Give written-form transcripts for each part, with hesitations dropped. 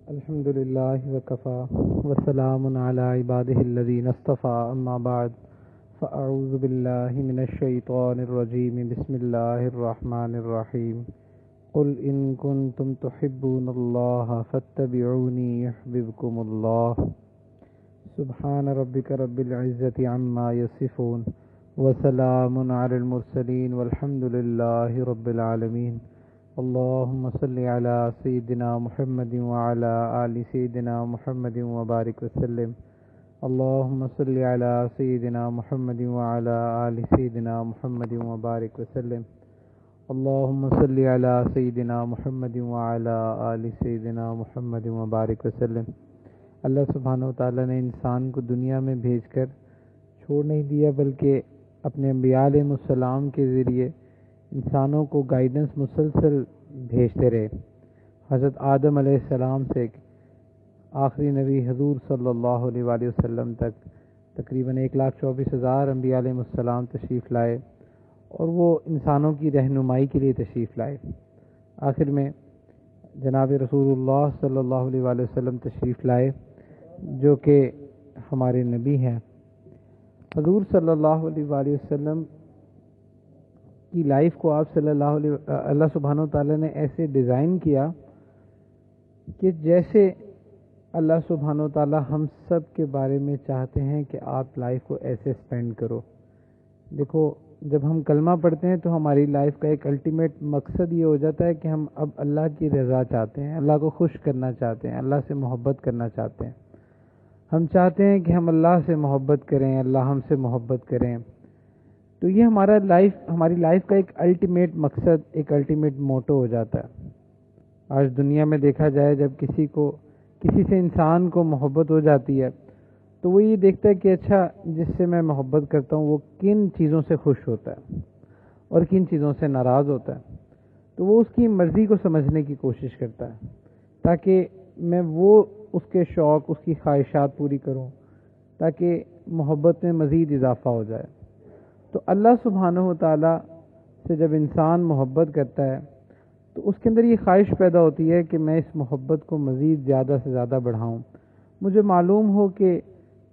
الحمد لله وكفى وسلام على عباده الذين اصطفى أما بعد فأعوذ بالله من الشيطان الرجيم بسم الله الرحمن الرحيم قل إن كنتم تحبون الله فاتبعوني يحببكم الله سبحان ربك رب العزة عما يصفون وسلام على المرسلين والحمد لله رب العالمين اللهم صل على سيدنا محمد وعلى آل سيدنا محمد وبارك وسلم اللهم صل على سيدنا محمد وعلى آل سيدنا محمد وبارك وسلم اللهم صل على سيدنا محمد وعلى آل سيدنا محمد وبارك وسلم۔ اللہ سبحانہ و تعالیٰ نے انسان کو دنیا میں بھیج کر چھوڑ نہیں دیا، بلکہ اپنے انبیاء علیہ السلام کے ذریعے انسانوں کو گائیڈنس مسلسل بھیجتے رہے۔ حضرت آدم علیہ السلام سے آخری نبی حضور صلی اللہ علیہ وآلہ وسلم تک تقریباً 1,24,000 انبیاء علیہ السلام تشریف لائے، اور وہ انسانوں کی رہنمائی کے لیے تشریف لائے۔ آخر میں جناب رسول اللہ صلی اللہ علیہ وآلہ وسلم تشریف لائے، جو کہ ہمارے نبی ہیں۔ حضور صلی اللہ علیہ وآلہ وسلم کی لائف کو آپ اللہ سبحانہ وتعالیٰ نے ایسے ڈیزائن کیا کہ جیسے اللہ سبحانہ وتعالیٰ ہم سب کے بارے میں چاہتے ہیں کہ آپ لائف کو ایسے سپینڈ کرو۔ دیکھو، جب ہم کلمہ پڑھتے ہیں تو ہماری لائف کا ایک الٹیمیٹ مقصد یہ ہو جاتا ہے کہ ہم اب اللہ کی رضا چاہتے ہیں، اللہ کو خوش کرنا چاہتے ہیں، اللہ سے محبت کرنا چاہتے ہیں۔ ہم چاہتے ہیں کہ ہم اللہ سے محبت کریں، اللہ ہم سے محبت کریں۔ تو یہ ہماری لائف کا ایک الٹیمیٹ مقصد، ایک الٹیمیٹ موٹو ہو جاتا ہے۔ آج دنیا میں دیکھا جائے، جب کسی سے انسان کو محبت ہو جاتی ہے تو وہ یہ دیکھتا ہے کہ اچھا، جس سے میں محبت کرتا ہوں وہ کن چیزوں سے خوش ہوتا ہے اور کن چیزوں سے ناراض ہوتا ہے، تو وہ اس کی مرضی کو سمجھنے کی کوشش کرتا ہے تاکہ میں اس کے شوق، اس کی خواہشات پوری کروں، تاکہ محبت میں مزید اضافہ ہو جائے۔ تو اللہ سبحانہ و تعالیٰ سے جب انسان محبت کرتا ہے تو اس کے اندر یہ خواہش پیدا ہوتی ہے کہ میں اس محبت کو مزید زیادہ سے زیادہ بڑھاؤں، مجھے معلوم ہو کہ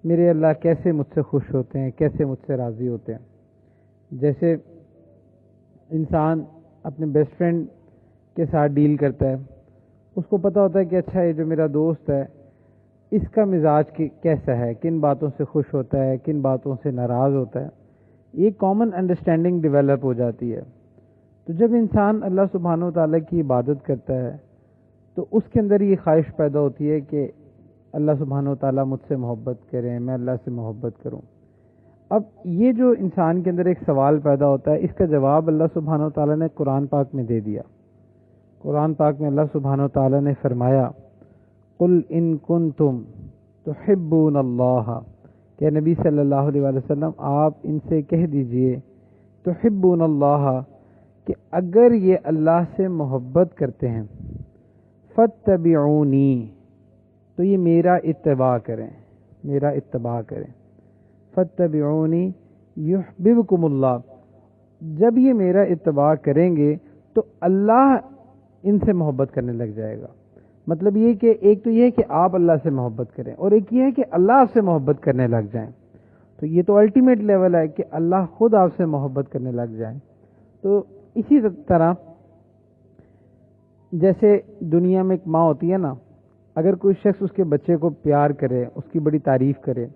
میرے اللہ کیسے مجھ سے خوش ہوتے ہیں، کیسے مجھ سے راضی ہوتے ہیں۔ جیسے انسان اپنے بیسٹ فرینڈ کے ساتھ ڈیل کرتا ہے، اس کو پتہ ہوتا ہے کہ اچھا، یہ جو میرا دوست ہے اس کا مزاج کیسا ہے، کن باتوں سے خوش ہوتا ہے، کن باتوں سے ناراض ہوتا ہے۔ یہ کامن انڈرسٹینڈنگ ڈیولپ ہو جاتی ہے۔ تو جب انسان اللہ سبحانہ و تعالیٰ کی عبادت کرتا ہے تو اس کے اندر یہ خواہش پیدا ہوتی ہے کہ اللہ سبحانہ و تعالیٰ مجھ سے محبت کریں، میں اللہ سے محبت کروں۔ اب یہ جو انسان کے اندر ایک سوال پیدا ہوتا ہے، اس کا جواب اللہ سبحانہ و تعالیٰ نے قرآن پاک میں دے دیا۔ قرآن پاک میں اللہ سبحانہ و تعالیٰ نے فرمایا، قل ان کنتم تحبون اللہ، کہ نبی صلی اللہ علیہ وآلہ وسلم آپ ان سے کہہ دیجئے، تحبون اللہ، کہ اگر یہ اللہ سے محبت کرتے ہیں، فاتبعونی، تو یہ میرا اتباع کریں، میرا اتباع کریں۔ فاتبعونی یحببکم اللہ، جب یہ میرا اتباع کریں گے تو اللہ ان سے محبت کرنے لگ جائے گا۔ مطلب یہ کہ ایک تو یہ ہے کہ آپ اللہ سے محبت کریں، اور ایک یہ ہے کہ اللہ آپ سے محبت کرنے لگ جائیں۔ تو یہ تو الٹیمیٹ لیول ہے کہ اللہ خود آپ سے محبت کرنے لگ جائیں۔ تو اسی طرح جیسے دنیا میں ایک ماں ہوتی ہے نا، اگر کوئی شخص اس کے بچے کو پیار کرے، اس کی بڑی تعریف کرے،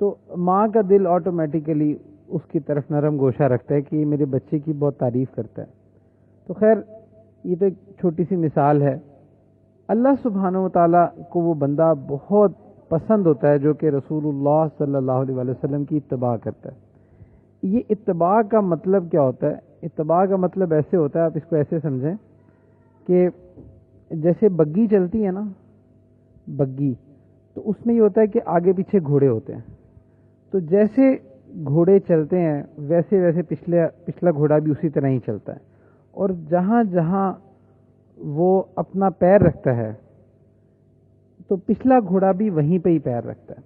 تو ماں کا دل آٹومیٹیکلی اس کی طرف نرم گوشہ رکھتا ہے کہ یہ میرے بچے کی بہت تعریف کرتا ہے۔ تو خیر، یہ تو ایک چھوٹی سی مثال ہے۔ اللہ سبحانہ و تعالیٰ کو وہ بندہ بہت پسند ہوتا ہے جو کہ رسول اللہ صلی اللہ علیہ وآلہ وسلم کی اتباع کرتا ہے۔ یہ اتباع کا مطلب کیا ہوتا ہے؟ اتباع کا مطلب ایسے ہوتا ہے، آپ اس کو ایسے سمجھیں کہ جیسے بگی چلتی ہے نا، بگی، تو اس میں یہ ہوتا ہے کہ آگے پیچھے گھوڑے ہوتے ہیں۔ تو جیسے گھوڑے چلتے ہیں ویسے ویسے پچھلا گھوڑا بھی اسی طرح ہی چلتا ہے، اور جہاں جہاں وہ اپنا پیر رکھتا ہے تو پچھلا گھوڑا بھی وہیں پہ ہی پیر رکھتا ہے۔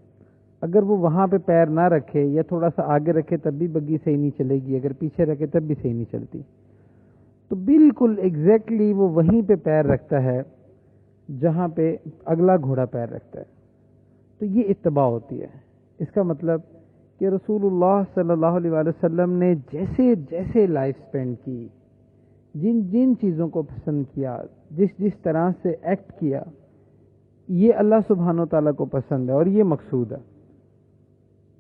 اگر وہ وہاں پہ پیر نہ رکھے یا تھوڑا سا آگے رکھے تب بھی بگی صحیح نہیں چلے گی، اگر پیچھے رکھے تب بھی صحیح نہیں چلتی۔ تو بالکل ایگزیکٹلی وہ وہیں پہ پیر رکھتا ہے جہاں پہ اگلا گھوڑا پیر رکھتا ہے، تو یہ اتباع ہوتی ہے۔ اس کا مطلب کہ رسول اللہ صلی اللہ علیہ وآلہ وسلم نے جیسے جیسے لائف سپینڈ کی، جن جن چیزوں کو پسند کیا، جس جس طرح سے ایکٹ کیا، یہ اللہ سبحانہ و تعالیٰ کو پسند ہے اور یہ مقصود ہے۔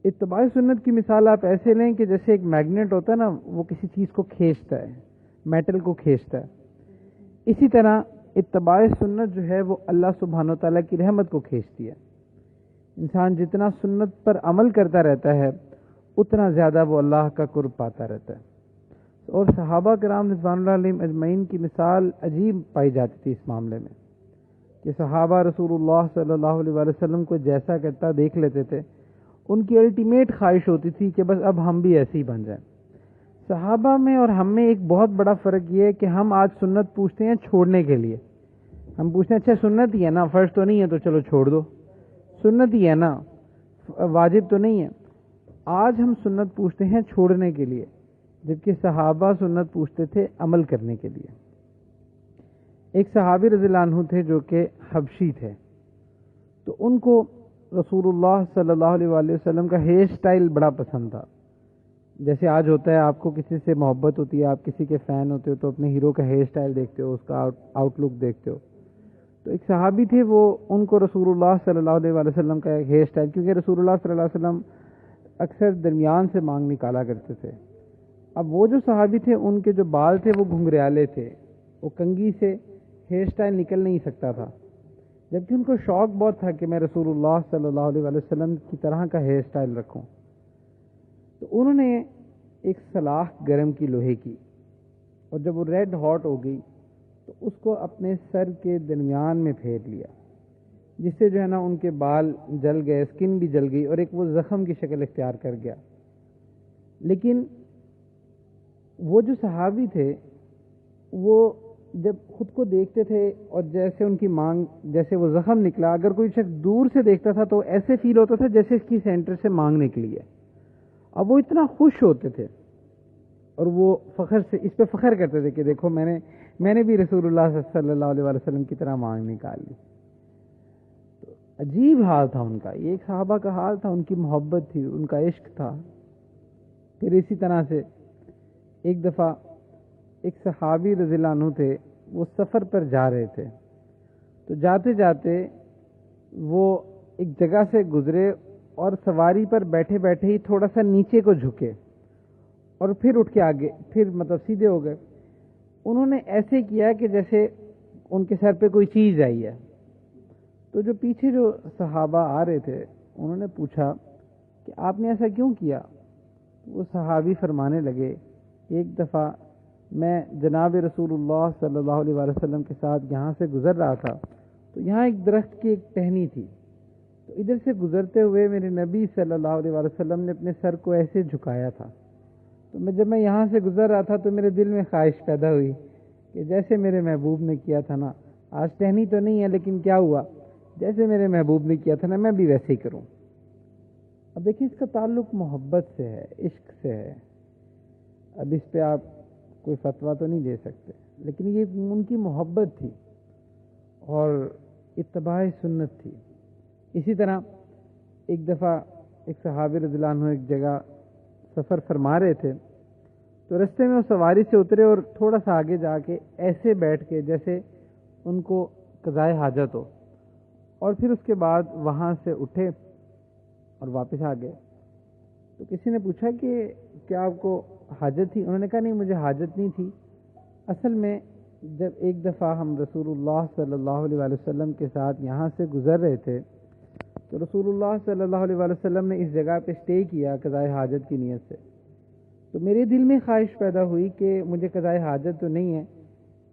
اتباع سنت کی مثال آپ ایسے لیں کہ جیسے ایک میگنیٹ ہوتا ہے نا، وہ کسی چیز کو کھینچتا ہے، میٹل کو کھینچتا ہے، اسی طرح اتباع سنت جو ہے وہ اللہ سبحانہ و تعالیٰ کی رحمت کو کھینچتی ہے۔ انسان جتنا سنت پر عمل کرتا رہتا ہے اتنا زیادہ وہ اللہ کا قرب پاتا رہتا ہے۔ اور صحابہ کرام رضوان اللہ علیہم اجمعین کی مثال عجیب پائی جاتی تھی اس معاملے میں، کہ صحابہ رسول اللہ صلی اللہ علیہ وآلہ وسلم کو جیسا کرتا دیکھ لیتے تھے، ان کی الٹیمیٹ خواہش ہوتی تھی کہ بس اب ہم بھی ایسے ہی بن جائیں۔ صحابہ میں اور ہم میں ایک بہت بڑا فرق یہ ہے کہ ہم آج سنت پوچھتے ہیں چھوڑنے کے لیے، ہم پوچھتے ہیں اچھا سنت ہی ہے نا، فرض تو نہیں ہے تو چلو چھوڑ دو، سنت ہی ہے نا، واجب تو نہیں ہے۔ آج ہم سنت پوچھتے ہیں چھوڑنے کے لیے، جبکہ صحابہ سنت پوچھتے تھے عمل کرنے کے لیے۔ ایک صحابی رضی اللہ عنہ تھے جو کہ حبشی تھے، تو ان کو رسول اللہ صلی اللہ علیہ وآلہ وسلم کا ہیئر سٹائل بڑا پسند تھا۔ جیسے آج ہوتا ہے، آپ کو کسی سے محبت ہوتی ہے، آپ کسی کے فین ہوتے ہو تو اپنے ہیرو کا ہیئر سٹائل دیکھتے ہو، اس کا آؤٹ لک دیکھتے ہو۔ تو ایک صحابی تھے، وہ ان کو رسول اللہ صلی اللہ علیہ وآلہ وسلم کا ہیئر سٹائل، کیونکہ رسول اللہ صلی اللہ علیہ وسلم اکثر درمیان سے مانگ نکالا کرتے تھے۔ اب وہ جو صحابی تھے ان کے جو بال تھے وہ گھنگریالے تھے، وہ کنگھی سے ہیئر سٹائل نکل نہیں سکتا تھا، جبکہ ان کو شوق بہت تھا کہ میں رسول اللہ صلی اللہ علیہ وآلہ وسلم کی طرح کا ہیئر سٹائل رکھوں۔ تو انہوں نے ایک سلاخ گرم کی لوہے کی، اور جب وہ ریڈ ہاٹ ہو گئی تو اس کو اپنے سر کے درمیان میں پھیر لیا، جس سے جو ہے نا ان کے بال جل گئے، اسکن بھی جل گئی، اور ایک وہ زخم کی شکل اختیار کر گیا۔ لیکن وہ جو صحابی تھے وہ جب خود کو دیکھتے تھے اور جیسے ان کی مانگ، جیسے وہ زخم نکلا، اگر کوئی شخص دور سے دیکھتا تھا تو ایسے فیل ہوتا تھا جیسے اس کی سینٹر سے مانگ نکلی ہے۔ اب وہ اتنا خوش ہوتے تھے اور وہ فخر سے اس پہ فخر کرتے تھے کہ دیکھو میں نے بھی رسول اللہ صلی اللہ علیہ وسلم کی طرح مانگ نکال لی۔ تو عجیب حال تھا ان کا، یہ ایک صحابہ کا حال تھا، ان کی محبت تھی، ان کا عشق تھا۔ پھر اسی طرح سے ایک دفعہ ایک صحابی رضی اللہ عنہ تھے، وہ سفر پر جا رہے تھے، تو جاتے جاتے وہ ایک جگہ سے گزرے اور سواری پر بیٹھے بیٹھے ہی تھوڑا سا نیچے کو جھکے اور پھر اٹھ کے آگے، پھر مطلب سیدھے ہو گئے۔ انہوں نے ایسے کیا کہ جیسے ان کے سر پہ کوئی چیز آئی ہے۔ تو جو پیچھے جو صحابہ آ رہے تھے انہوں نے پوچھا کہ آپ نے ایسا کیوں کیا؟ وہ صحابی فرمانے لگے، ایک دفعہ میں جناب رسول اللہ صلی اللہ علیہ وآلہ وسلم کے ساتھ یہاں سے گزر رہا تھا، تو یہاں ایک درخت کی ایک ٹہنی تھی، تو ادھر سے گزرتے ہوئے میرے نبی صلی اللہ علیہ وآلہ وسلم نے اپنے سر کو ایسے جھکایا تھا، تو جب میں یہاں سے گزر رہا تھا تو میرے دل میں خواہش پیدا ہوئی کہ جیسے میرے محبوب نے کیا تھا نا، آج ٹہنی تو نہیں ہے لیکن کیا ہوا، جیسے میرے محبوب نے کیا تھا نا میں بھی ویسے ہی کروں۔ اب دیکھیں اس کا تعلق محبت سے ہے، عشق سے ہے۔ اب اس پہ آپ کوئی فتویٰ تو نہیں دے سکتے، لیکن یہ ان کی محبت تھی اور اتباع سنت تھی۔ اسی طرح ایک دفعہ ایک صحابی رضی اللہ عنہ ایک جگہ سفر فرما رہے تھے، تو رستے میں وہ سواری سے اترے اور تھوڑا سا آگے جا کے ایسے بیٹھ کے جیسے ان کو قضائے حاجت ہو، اور پھر اس کے بعد وہاں سے اٹھے اور واپس آ گئے۔ تو کسی نے پوچھا کہ کیا آپ کو حاجت تھی؟ انہوں نے کہا نہیں مجھے حاجت نہیں تھی، اصل میں جب ایک دفعہ ہم رسول اللہ صلی اللہ علیہ وآلہ وسلم کے ساتھ یہاں سے گزر رہے تھے تو رسول اللہ صلی اللہ علیہ وآلہ وسلم نے اس جگہ پہ اسٹے کیا قضائے حاجت کی نیت سے، تو میرے دل میں خواہش پیدا ہوئی کہ مجھے قضائے حاجت تو نہیں ہے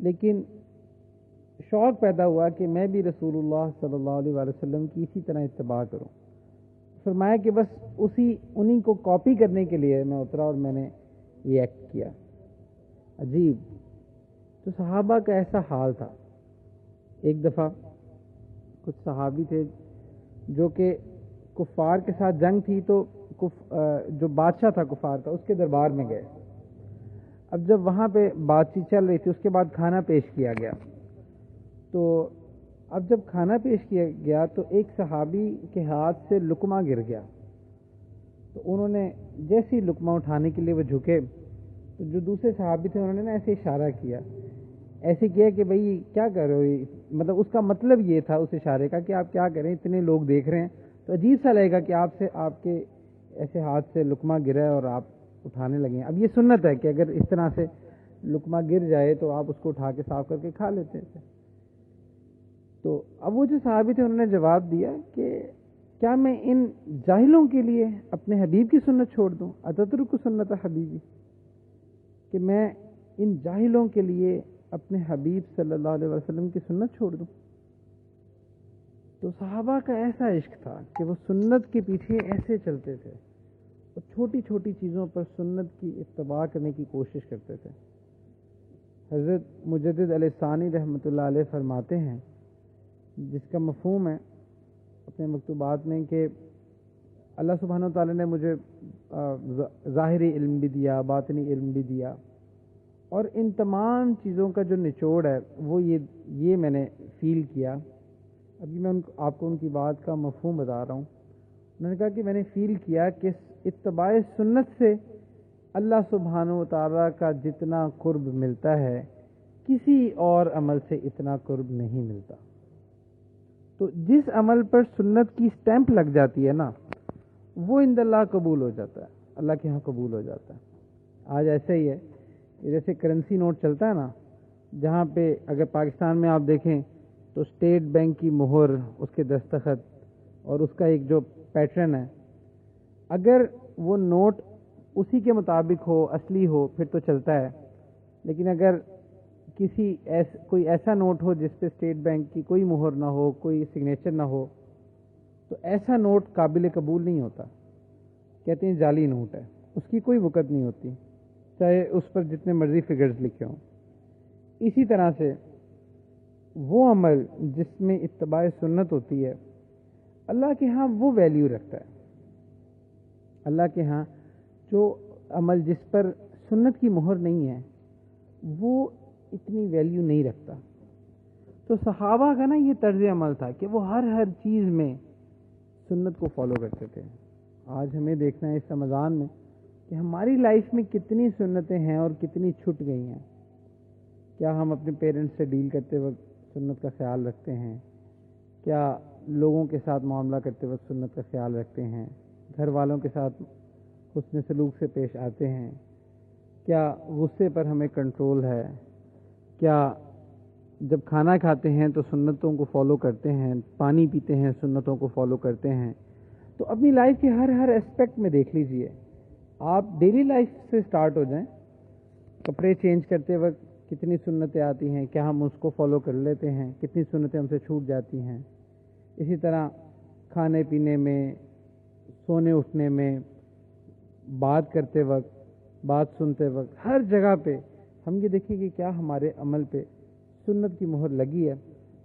لیکن شوق پیدا ہوا کہ میں بھی رسول اللہ صلی اللہ علیہ وآلہ وسلم کی اسی طرح اتباع کروں۔ فرمایا کہ بس انہی کو کاپی کرنے کے لیے میں اترا اور میں نے یہ ایکٹ کیا۔ عجیب، تو صحابہ کا ایسا حال تھا۔ ایک دفعہ کچھ صحابی تھے جو کہ کفار کے ساتھ جنگ تھی، تو جو بادشاہ تھا کفار کا اس کے دربار میں گئے۔ اب جب وہاں پہ بات چیت چل رہی تھی، اس کے بعد کھانا پیش کیا گیا، تو اب جب کھانا پیش کیا گیا تو ایک صحابی کے ہاتھ سے لقمہ گر گیا، تو انہوں نے جیسے ہی لقمہ اٹھانے کے لیے وہ جھکے تو جو دوسرے صحابی تھے انہوں نے نا ایسے اشارہ کیا، ایسے کیا کہ بھائی کیا کر رہے ہو، مطلب اس کا مطلب یہ تھا اس اشارے کا کہ آپ کیا کریں، اتنے لوگ دیکھ رہے ہیں تو عجیب سا لگے گا کہ آپ کے ایسے ہاتھ سے لقمہ گرا ہے اور آپ اٹھانے لگے ہیں۔ اب یہ سنت ہے کہ اگر اس طرح سے لقمہ گر جائے تو آپ اس کو اٹھا کے صاف کر کے کھا لیتے تھے۔ تو اب وہ جو صحابی تھے انہوں نے جواب دیا کہ کیا میں ان جاہلوں کے لیے اپنے حبیب کی سنت چھوڑ دوں، اتترک سنت حبیبی، کہ میں ان جاہلوں کے لیے اپنے حبیب صلی اللہ علیہ وسلم کی سنت چھوڑ دوں؟ تو صحابہ کا ایسا عشق تھا کہ وہ سنت کے پیچھے ایسے چلتے تھے اور چھوٹی چھوٹی چیزوں پر سنت کی اتباع کرنے کی کوشش کرتے تھے۔ حضرت مجدد علیہ ثانی رحمۃ اللہ علیہ فرماتے ہیں، جس کا مفہوم ہے اپنے مکتوبات میں کہ اللہ سبحانہ و تعالیٰ نے مجھے ظاہری علم بھی دیا، باطنی علم بھی دیا، اور ان تمام چیزوں کا جو نچوڑ ہے وہ یہ میں نے فیل کیا۔ ابھی میں آپ کو ان کی بات کا مفہوم بتا رہا ہوں۔ انہوں نے کہا کہ میں نے فیل کیا کہ اتباع سنت سے اللہ سبحانہ و تعالیٰ کا جتنا قرب ملتا ہے کسی اور عمل سے اتنا قرب نہیں ملتا۔ تو جس عمل پر سنت کی سٹیمپ لگ جاتی ہے نا وہ عند اللہ قبول ہو جاتا ہے، اللہ کے ہاں قبول ہو جاتا ہے۔ آج ایسا ہی ہے، جیسے کرنسی نوٹ چلتا ہے نا، جہاں پہ اگر پاکستان میں آپ دیکھیں تو اسٹیٹ بینک کی مہر، اس کے دستخط اور اس کا ایک جو پیٹرن ہے، اگر وہ نوٹ اسی کے مطابق ہو، اصلی ہو، پھر تو چلتا ہے، لیکن اگر کوئی ایسا نوٹ ہو جس پہ اسٹیٹ بینک کی کوئی مہر نہ ہو، کوئی سگنیچر نہ ہو، تو ایسا نوٹ قابل قبول نہیں ہوتا، کہتے ہیں جعلی نوٹ ہے، اس کی کوئی وقت نہیں ہوتی، چاہے اس پر جتنے مرضی فگرز لکھے ہوں۔ اسی طرح سے وہ عمل جس میں اتباع سنت ہوتی ہے اللہ کے ہاں وہ ویلیو رکھتا ہے۔ اللہ کے ہاں جو عمل جس پر سنت کی مہر نہیں ہے وہ اتنی ویلیو نہیں رکھتا۔ تو صحابہ کا نا یہ طرز عمل تھا کہ وہ ہر چیز میں سنت کو فالو کرتے تھے۔ آج ہمیں دیکھنا ہے اس رمضان میں کہ ہماری لائف میں کتنی سنتیں ہیں اور کتنی چھٹ گئی ہیں۔ کیا ہم اپنے پیرنٹس سے ڈیل کرتے وقت سنت کا خیال رکھتے ہیں؟ کیا لوگوں کے ساتھ معاملہ کرتے وقت سنت کا خیال رکھتے ہیں؟ گھر والوں کے ساتھ حسن سلوک سے پیش آتے ہیں؟ کیا غصے پر ہمیں کنٹرول ہے؟ کیا جب کھانا کھاتے ہیں تو سنتوں کو فالو کرتے ہیں؟ پانی پیتے ہیں سنتوں کو فالو کرتے ہیں؟ تو اپنی لائف کے ہر اسپیکٹ میں دیکھ لیجئے، آپ ڈیلی لائف سے سٹارٹ ہو جائیں، کپڑے چینج کرتے وقت کتنی سنتیں آتی ہیں، کیا ہم اس کو فالو کر لیتے ہیں؟ کتنی سنتیں ہم سے چھوٹ جاتی ہیں؟ اسی طرح کھانے پینے میں، سونے اٹھنے میں، بات کرتے وقت، بات سنتے وقت، ہر جگہ پہ ہم یہ دیکھیں کہ کیا ہمارے عمل پہ سنت کی مہر لگی ہے۔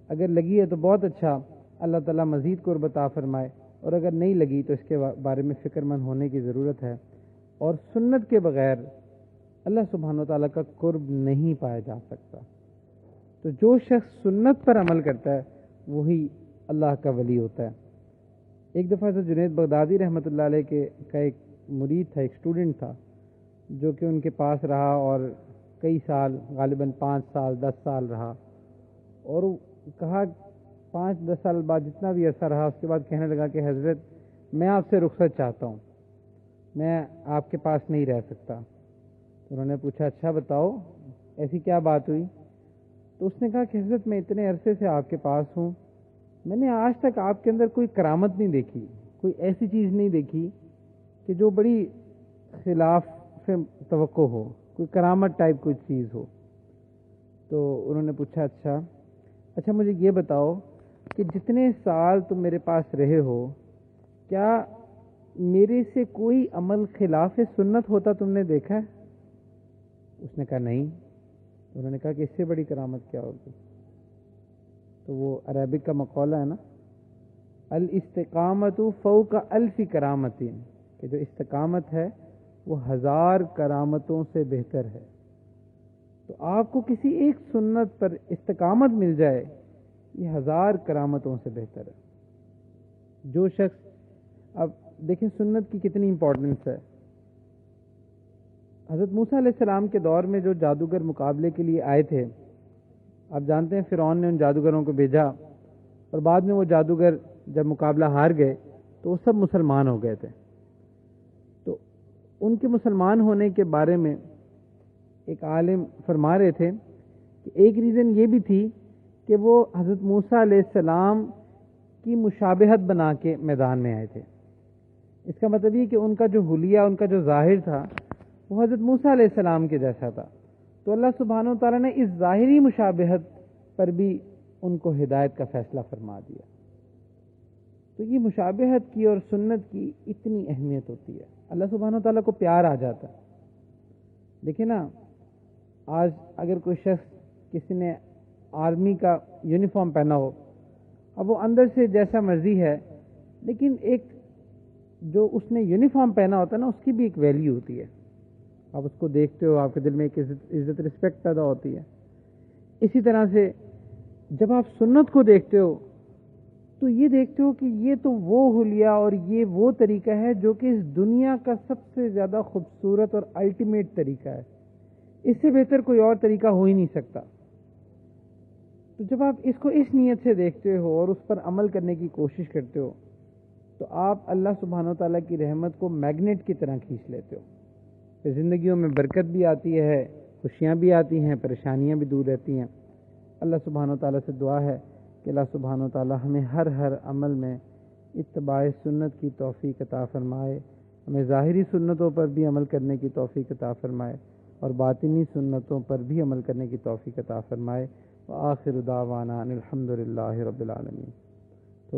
اگر لگی ہے تو بہت اچھا، اللہ تعالیٰ مزید قرب عطا فرمائے، اور اگر نہیں لگی تو اس کے بارے میں فکر مند ہونے کی ضرورت ہے۔ اور سنت کے بغیر اللہ سبحانہ و تعالیٰ کا قرب نہیں پایا جا سکتا۔ تو جو شخص سنت پر عمل کرتا ہے وہی اللہ کا ولی ہوتا ہے۔ ایک دفعہ تو جنید بغدادی رحمۃ اللہ علیہ کا ایک مرید تھا، ایک اسٹوڈنٹ تھا، جو کہ ان کے پاس رہا اور کئی سال، غالباً 5 سال 10 سال رہا، اور کہا 5-10 سال بعد جتنا بھی عرصہ رہا اس کے بعد کہنے لگا کہ حضرت میں آپ سے رخصت چاہتا ہوں، میں آپ کے پاس نہیں رہ سکتا۔ تو انہوں نے پوچھا اچھا بتاؤ ایسی کیا بات ہوئی؟ تو اس نے کہا کہ حضرت میں اتنے عرصے سے آپ کے پاس ہوں، میں نے آج تک آپ کے اندر کوئی کرامت نہیں دیکھی، کوئی ایسی چیز نہیں دیکھی کہ جو بڑی خلاف سے توقع ہو، کوئی کرامت ٹائپ کوئی چیز ہو۔ تو انہوں نے پوچھا اچھا مجھے یہ بتاؤ کہ جتنے سال تم میرے پاس رہے ہو کیا میرے سے کوئی عمل خلاف سنت ہوتا تم نے دیکھا ہے؟ اس نے کہا نہیں۔ انہوں نے کہا کہ اس سے بڑی کرامت کیا ہوگی؟ تو وہ عربک کا مقولہ ہے نا، الاستقامت فوق الف کرامت، کہ جو استقامت ہے وہ 1000 کرامتوں سے بہتر ہے۔ تو آپ کو کسی ایک سنت پر استقامت مل جائے یہ 1000 کرامتوں سے بہتر ہے۔ جو شخص، اب دیکھیں سنت کی کتنی امپورٹنس ہے۔ حضرت موسیٰ علیہ السلام کے دور میں جو جادوگر مقابلے کے لیے آئے تھے، آپ جانتے ہیں فرعون نے ان جادوگروں کو بھیجا، اور بعد میں وہ جادوگر جب مقابلہ ہار گئے تو وہ سب مسلمان ہو گئے تھے۔ تو ان کے مسلمان ہونے کے بارے میں ایک عالم فرما رہے تھے کہ ایک ریزن یہ بھی تھی کہ وہ حضرت موسیٰ علیہ السلام کی مشابہت بنا کے میدان میں آئے تھے۔ اس کا مطلب یہ کہ ان کا جو حلیہ، ان کا جو ظاہر تھا وہ حضرت موسیٰ علیہ السلام کے جیسا تھا۔ تو اللہ سبحانہ و تعالیٰ نے اس ظاہری مشابہت پر بھی ان کو ہدایت کا فیصلہ فرما دیا۔ تو یہ مشابہت کی اور سنت کی اتنی اہمیت ہوتی ہے، اللہ سبحانہ و تعالیٰ کو پیار آ جاتا ہے۔ دیکھیں نا، آج اگر کوئی شخص کسی نے آرمی کا یونیفارم پہنا ہو، اب وہ اندر سے جیسا مرضی ہے، لیکن ایک جو اس نے یونیفارم پہنا ہوتا ہے نا، اس کی بھی ایک ویلیو ہوتی ہے۔ آپ اس کو دیکھتے ہو، آپ کے دل میں ایک عزت رسپیکٹ پیدا ہوتی ہے۔ اسی طرح سے جب آپ سنت کو دیکھتے ہو تو یہ دیکھتے ہو کہ یہ تو وہ حلیہ اور یہ وہ طریقہ ہے جو کہ اس دنیا کا سب سے زیادہ خوبصورت اور الٹیمیٹ طریقہ ہے، اس سے بہتر کوئی اور طریقہ ہو ہی نہیں سکتا۔ تو جب آپ اس کو اس نیت سے دیکھتے ہو اور اس پر عمل کرنے کی کوشش کرتے ہو تو آپ اللہ سبحانہ و تعالیٰ کی رحمت کو میگنیٹ کی طرح کھینچ لیتے ہو۔ پھر زندگیوں میں برکت بھی آتی ہے، خوشیاں بھی آتی ہیں، پریشانیاں بھی دور رہتی ہیں۔ اللہ سبحانہ و تعالیٰ سے دعا ہے کہ اللہ سبحانہ و تعالیٰ ہمیں ہر عمل میں اتباع سنت کی توفیق عطا فرمائے، ہمیں ظاہری سنتوں پر بھی عمل کرنے کی توفیق عطا فرمائے اور باطنی سنتوں پر بھی عمل کرنے کی توفیق عطا فرمائے۔ وآخر دعوانا ان الحمد للہ رب العالمین۔